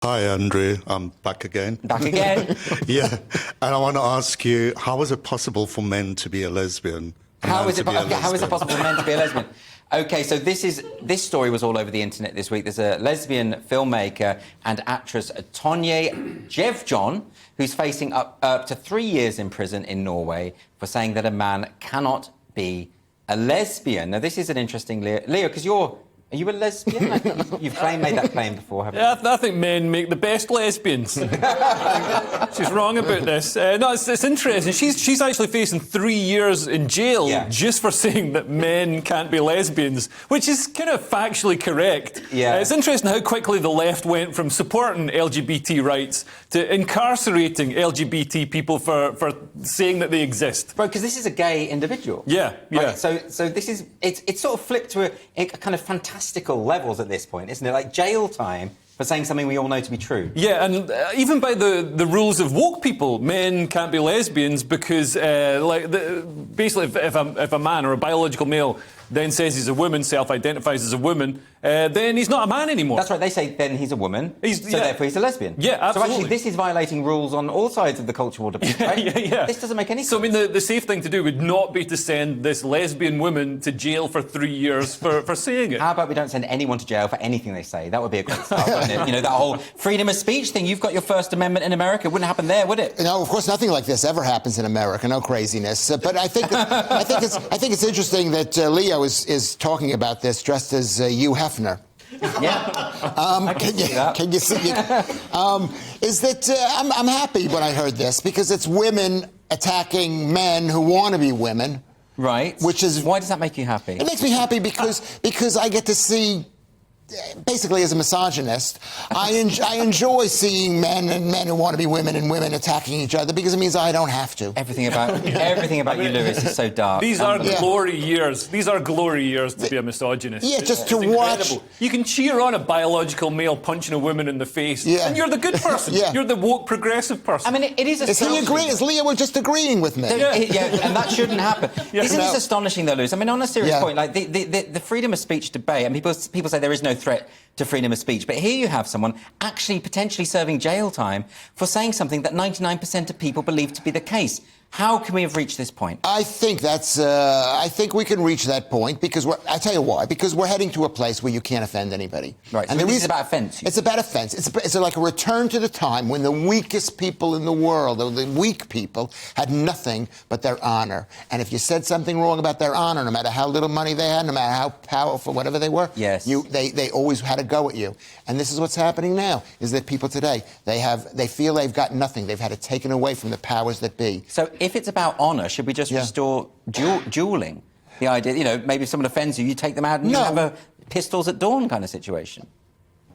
Hi, Andrew. I'm back again. Back again. Yeah. And I want to ask you, how is it possible for men to be a lesbian? How is it possible for men to be a lesbian? OK, so this story was all over the internet this week. There's a lesbian filmmaker and actress, Tonje Gjevjon, who's facing up to 3 years in prison in Norway for saying that a man cannot be a lesbian. Now, this is an interesting... Leo, because Are you a lesbian? You've made that claim before, haven't you? Yeah, I think men make the best lesbians. She's wrong about this. No, it's interesting. She's actually facing 3 years in jail just for saying that men can't be lesbians, which is kind of factually correct. Yeah. It's interesting how quickly the left went from supporting LGBT rights to incarcerating LGBT people for saying that they exist. Right, because this is a gay individual. Yeah, yeah. Right, so this is... It's sort of flipped to a kind of fantastical levels at this point, isn't it? Like jail time for saying something we all know to be true. Yeah, and even by the rules of woke people, men can't be lesbians because, basically, if a man or a biological male then says he's a woman, self-identifies as a woman, then he's not a man anymore. That's right. They say then he's a woman, therefore he's a lesbian. Yeah, absolutely. So actually, this is violating rules on all sides of the cultural debate, right? Yeah. This doesn't make any sense. So, I mean, the safe thing to do would not be to send this lesbian woman to jail for 3 years for saying it. How about we don't send anyone to jail for anything they say? That would be a great start, wouldn't it? You know, that whole freedom of speech thing. You've got your First Amendment in America. It wouldn't happen there, would it? No, of course, nothing like this ever happens in America. No craziness. But I think it's interesting that Leo is talking about this dressed as Hugh Hefner. Yeah. Can you see it? Is that I'm happy when I heard this because it's women attacking men who want to be women. Right. Which is why does that make you happy? It makes me happy because I get to see. Basically, as a misogynist, I enjoy seeing men who want to be women and women attacking each other because it means I don't have to. Everything about you, Lewis, is so dark. These are glory years. These are glory years to be a misogynist. Yeah, just to watch. Incredible. You can cheer on a biological male punching a woman in the face, and you're the good person. Yeah. You're the woke progressive person. I mean, it is astonishing. Is Leo just agreeing with me? Yeah, and that shouldn't happen. Isn't this astonishing, though, Lewis? I mean, on a serious point, like the freedom of speech debate, and people say there is no threat to freedom of speech, but here you have someone actually potentially serving jail time for saying something that 99% of people believe to be the case. How can we have reached this point? I think we can reach that point because I tell you why. Because we're heading to a place where you can't offend anybody. Right. And so this is about offence. It's about offence. It's like a return to the time when the weakest people in the world, or the weak people, had nothing but their honour. And if you said something wrong about their honour, no matter how little money they had, no matter how powerful, whatever they were, they always had a go at you. And this is what's happening now: is that people today they feel they've got nothing. They've had it taken away from the powers that be. So if it's about honour, should we just restore duelling? The idea, you know, maybe if someone offends you, you take them out and you have a pistols at dawn kind of situation.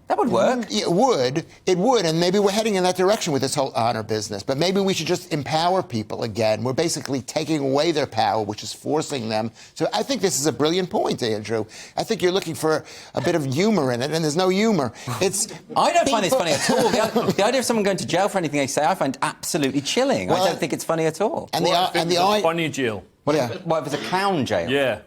That would work. It would, and maybe we're heading in that direction with this whole honour business. But maybe we should just empower people again. We're basically taking away their power, which is forcing them. So I think this is a brilliant point, Andrew. I think you're looking for a bit of humour in it, and there's no humour. I don't find this funny at all. The idea of someone going to jail for anything they say, I find absolutely chilling. I don't think it's funny at all. And the funny jail. What if it's a clown jail? Yeah.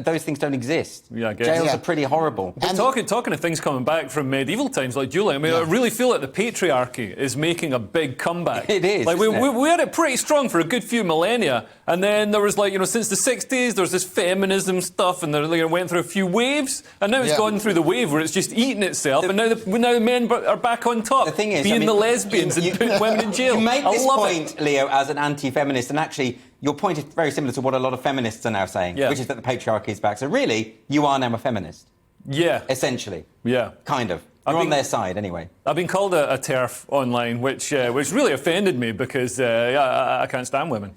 Those things don't exist. Yeah, I guess. Jails are pretty horrible. But talking of things coming back from medieval times like dueling, I mean, I really feel like the patriarchy is making a big comeback. It is. Like we had it pretty strong for a good few millennia, and then there was since the 60s, there was this feminism stuff, and there went through a few waves, and now it's gone through the wave where it's just eating itself, and now the men are back on top. The thing is, being the lesbians and putting women in jail. You make this point, Leo, as an anti-feminist, and actually your point is very similar to what a lot of feminists are now saying, which is that the patriarchy is back. So really, you are now a feminist. Yeah. Essentially. Yeah. Kind of. You're on their side, anyway. I've been called a TERF online, which really offended me because I can't stand women.